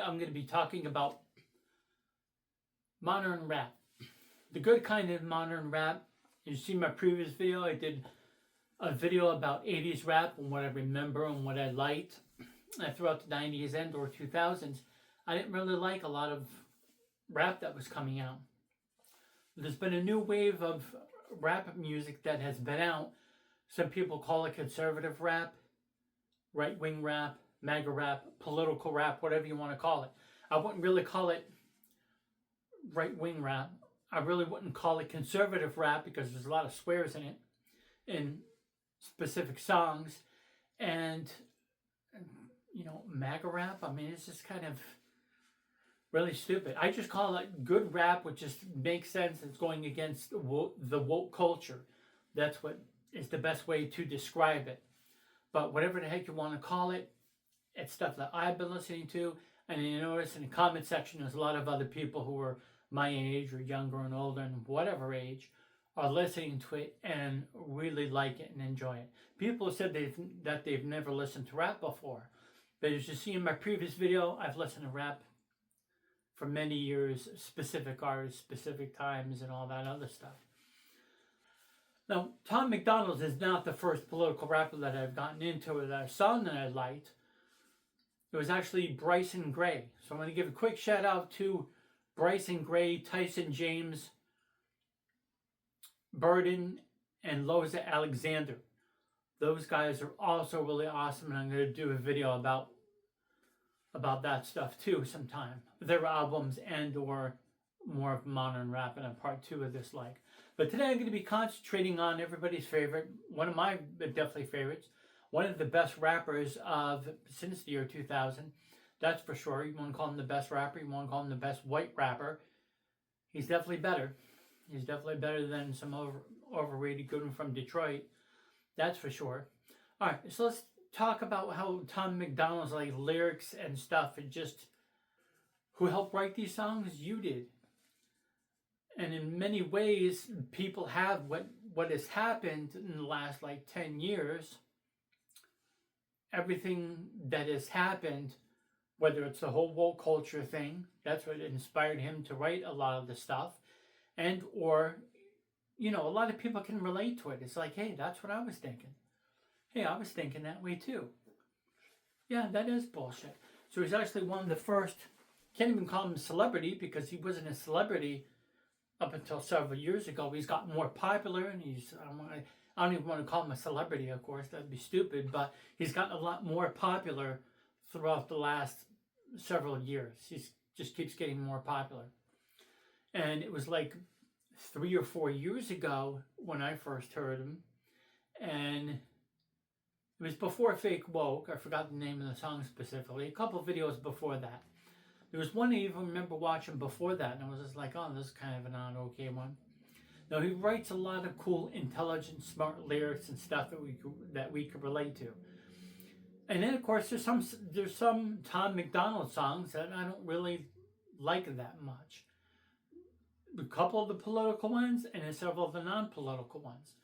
I'm going to be talking about modern rap. The good kind of modern rap. You see my previous video, I did a video about 80s rap and what I remember and what I liked. And throughout the 90s and or 2000s, I didn't really like a lot of rap that was coming out. There's been a new wave of rap music that has been out. Some people call it conservative rap, right-wing rap, MAGA rap, political rap, whatever you want to call it. I wouldn't really call it right-wing rap. I really wouldn't call it conservative rap because there's a lot of swears in it, in specific songs. And, you know, MAGA rap, I mean, it's just kind of really stupid. I just call it good rap, which just makes sense. It's going against the woke culture. That's what is the best way to describe it. But whatever the heck you want to call it, it's stuff that I've been listening to. And you notice in the comment section, there's a lot of other people who are my age or younger and older and whatever age are listening to it and really like it and enjoy it. People said that they've never listened to rap before. But as you see in my previous video, I've listened to rap for many years, specific artists, specific times, and all that other stuff. Now, Tom MacDonald is not the first political rapper that I've gotten into or that a song that I liked. It was actually Bryson Gray. So I'm going to give a quick shout out to Bryson Gray, Tyson James, Burden, and Loza Alexander. Those guys are also really awesome, and I'm going to do a video about that stuff too sometime. Their albums and or more of modern rap and a part 2 of this like. But today I'm going to be concentrating on everybody's favorite, one of my definitely favorites, one of the best rappers of since the year 2000. That's for sure. You want to call him the best rapper, you want to call him the best white rapper. He's definitely better. He's definitely better than some overrated good one from Detroit. That's for sure. All right, so let's talk about how Tom MacDonald's like lyrics and stuff, and just who helped write these songs. You did. And in many ways, people have what has happened in the last like 10 years. Everything that has happened, whether it's the whole woke culture thing, that's what inspired him to write a lot of the stuff. And or, you know, a lot of people can relate to it. It's like, hey, that's what I was thinking. Hey, I was thinking that way too. Yeah, that is bullshit. So he's actually one of the first, can't even call him a celebrity because he wasn't a celebrity up until several years ago. He's gotten more popular, and I don't even want to call him a celebrity, of course, that'd be stupid, but he's gotten a lot more popular throughout the last several years. He just keeps getting more popular. And it was like 3 or 4 years ago when I first heard him, and it was before Fake Woke. I forgot the name of the song specifically. A couple of videos before that. There was one I even remember watching before that, and I was just like, oh, this is kind of a non-okay one. Now, he writes a lot of cool, intelligent, smart lyrics and stuff that we could relate to. And then, of course, there's some Tom MacDonald songs that I don't really like that much. A couple of the political ones and then several of the non-political ones.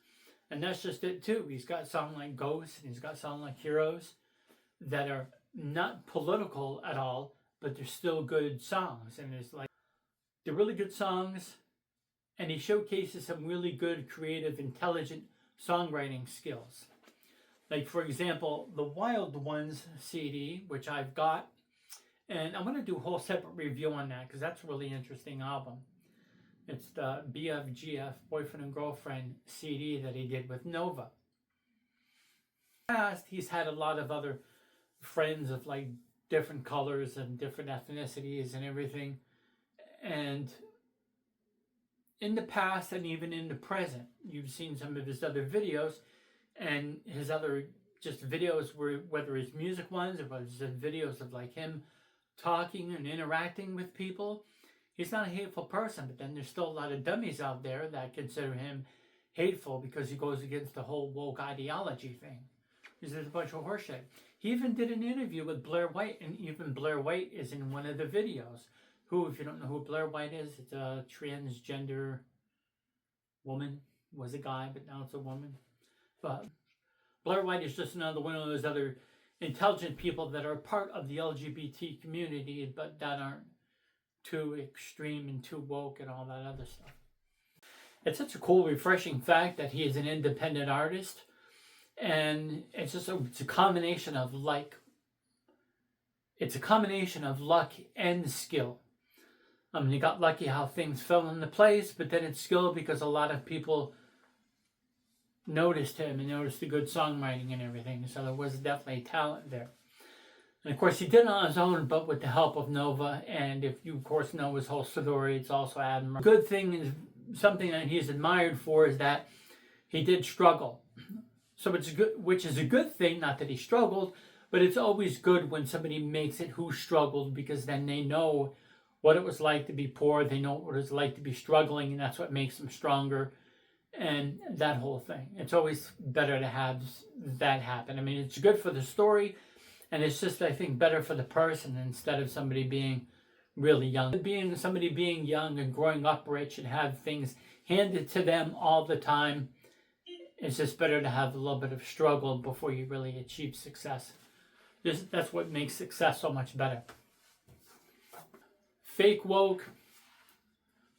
And that's just it too. He's got songs like Ghosts and he's got songs like Heroes that are not political at all, but they're still good songs. And it's like, they're really good songs, and he showcases some really good, creative, intelligent songwriting skills. Like, for example, the Wild Ones CD, which I've got, and I'm going to do a whole separate review on that because that's a really interesting album. It's the BFGF, Boyfriend and Girlfriend CD that he did with Nova. In the past, he's had a lot of other friends of like different colors and different ethnicities and everything. And in the past and even in the present, you've seen some of his other videos, and his other just videos were, whether it's music ones or whether it's videos of like him talking and interacting with people. He's not a hateful person, but then there's still a lot of dummies out there that consider him hateful because he goes against the whole woke ideology thing. Because there's a bunch of horseshit. He even did an interview with Blair White, and even Blair White is in one of the videos. Who, if you don't know who Blair White is, it's a transgender woman. Was a guy, but now it's a woman. But Blair White is just another one of those other intelligent people that are part of the LGBT community, but that aren't too extreme and too woke and all that other stuff. It's such a cool, refreshing fact that he is an independent artist, and it's a combination of it's a combination of luck and skill. He got lucky how things fell into place, but then it's skill because a lot of people noticed him and noticed the good songwriting and everything. So there was definitely talent there. And of course, he did it on his own, but with the help of Nova. And if you, of course, know his whole story, it's also admirable. The good thing is, something that he's admired for, is that he did struggle. So it's good, which is a good thing, not that he struggled, but it's always good when somebody makes it who struggled, because then they know what it was like to be poor, they know what it was like to be struggling, and that's what makes them stronger, and that whole thing. It's always better to have that happen. I mean, it's good for the story, and it's just, I think, better for the person instead of somebody being really young. Somebody being young and growing up rich and have things handed to them all the time, it's just better to have a little bit of struggle before you really achieve success. That's what makes success so much better. Fake woke,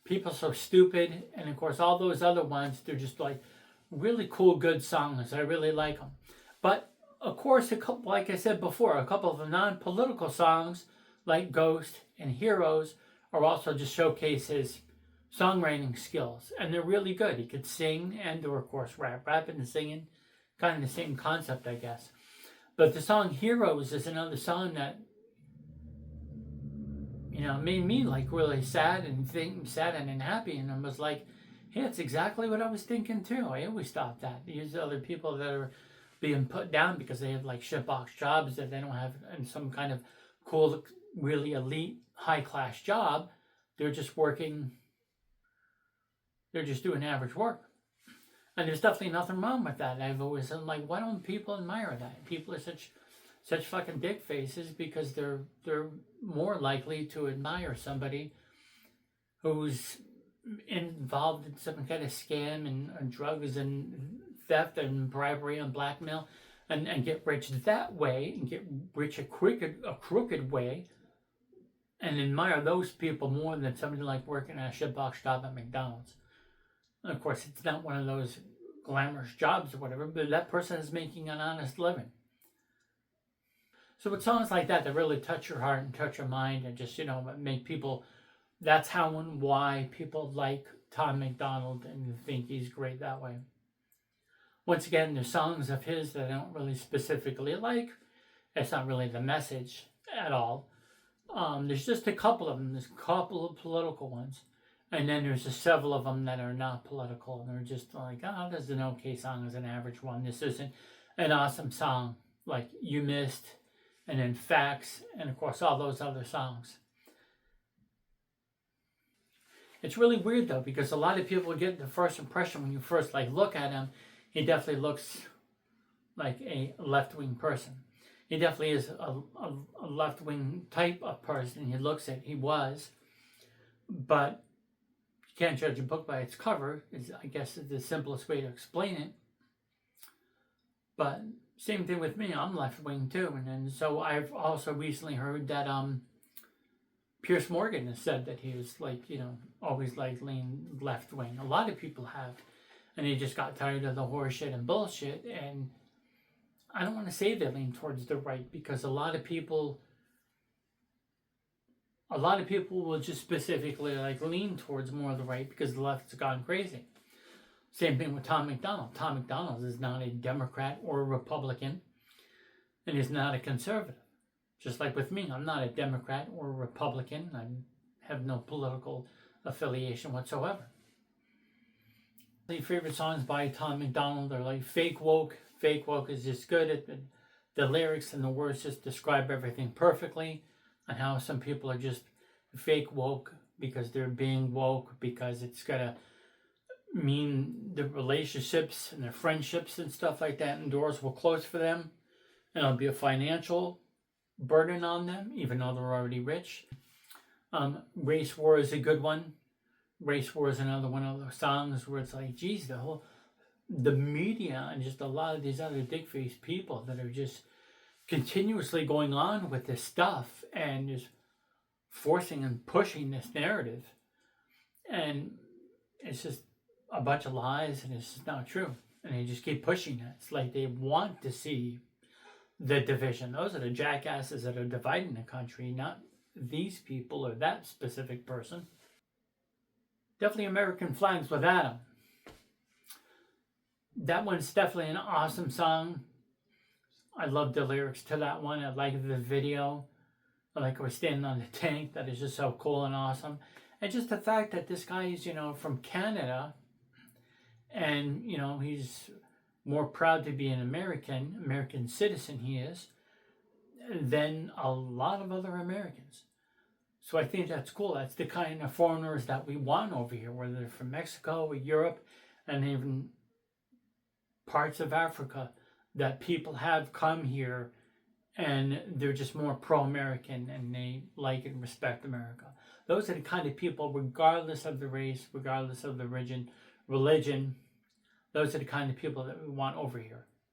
people so stupid, and of course all those other ones, they're just like really cool, good songs. I really like them. But of course, like I said before, a couple of the non-political songs like Ghost and Heroes are also just showcase his songwriting skills, and they're really good. He could sing and, or of course, rapping and singing, kind of the same concept, I guess. But the song Heroes is another song that, made me like really sad and unhappy, and I was like, hey, it's exactly what I was thinking too. I always thought that. These other people that are being put down because they have like shitbox jobs that they don't have in some kind of cool, really elite, high-class job, they're just working, they're just doing average work. And there's definitely nothing wrong with that. I've always said, like, why don't people admire that? People are such fucking dick faces because they're more likely to admire somebody who's involved in some kind of scam and drugs and theft and bribery and blackmail and get rich that way, and get rich a crooked way, and admire those people more than somebody like working at a shitbox job at MacDonald's. And of course, it's not one of those glamorous jobs or whatever, but that person is making an honest living. So with songs like that really touch your heart and touch your mind, and just, make people, that's how and why people like Tom MacDonald and think he's great that way. Once again, there's songs of his that I don't really specifically like. It's not really the message at all. There's just a couple of them. There's a couple of political ones. And then there's just several of them that are not political. And they're just like, this is an okay song, as an average one. This isn't an awesome song like You Missed, and then Facts, and of course all those other songs. It's really weird though, because a lot of people get the first impression when you first look at him, he definitely looks like a left-wing person. He definitely is a left-wing type of person. He was, but you can't judge a book by its cover, I guess is the simplest way to explain it. But same thing with me, I'm left-wing too. And then so I've also recently heard that Piers Morgan has said that he was always lean left-wing. A lot of people have. And they just got tired of the horseshit and bullshit. And I don't want to say they lean towards the right, because a lot of people will just specifically lean towards more of the right because the left's gone crazy. Same thing with Tom MacDonald. Tom MacDonald is not a Democrat or a Republican, and is not a conservative. Just like with me, I'm not a Democrat or a Republican. I have no political affiliation whatsoever. My favorite songs by Tom MacDonald are like Fake Woke. Fake Woke is just good. The lyrics and the words just describe everything perfectly, and how some people are just fake woke because they're being woke, because it's gonna mean the relationships and their friendships and stuff like that, and doors will close for them, and it'll be a financial burden on them, even though they're already rich. Race War is a good one. Race War is another one of those songs where it's like, geez, the media and just a lot of these other dick-faced people that are just continuously going on with this stuff and just forcing and pushing this narrative. And it's just a bunch of lies and it's just not true. And they just keep pushing it. It's like they want to see the division. Those are the jackasses that are dividing the country, not these people or that specific person. Definitely American Flags with Adam. That one's definitely an awesome song. I love the lyrics to that one. I like the video. I like we're standing on the tank. That is just so cool and awesome. And just the fact that this guy is, from Canada, and, he's more proud to be an American citizen he is, than a lot of other Americans. So I think that's cool. That's the kind of foreigners that we want over here, whether they're from Mexico or Europe, and even parts of Africa, that people have come here and they're just more pro-American and they like and respect America. Those are the kind of people, regardless of the race, regardless of the religion, those are the kind of people that we want over here.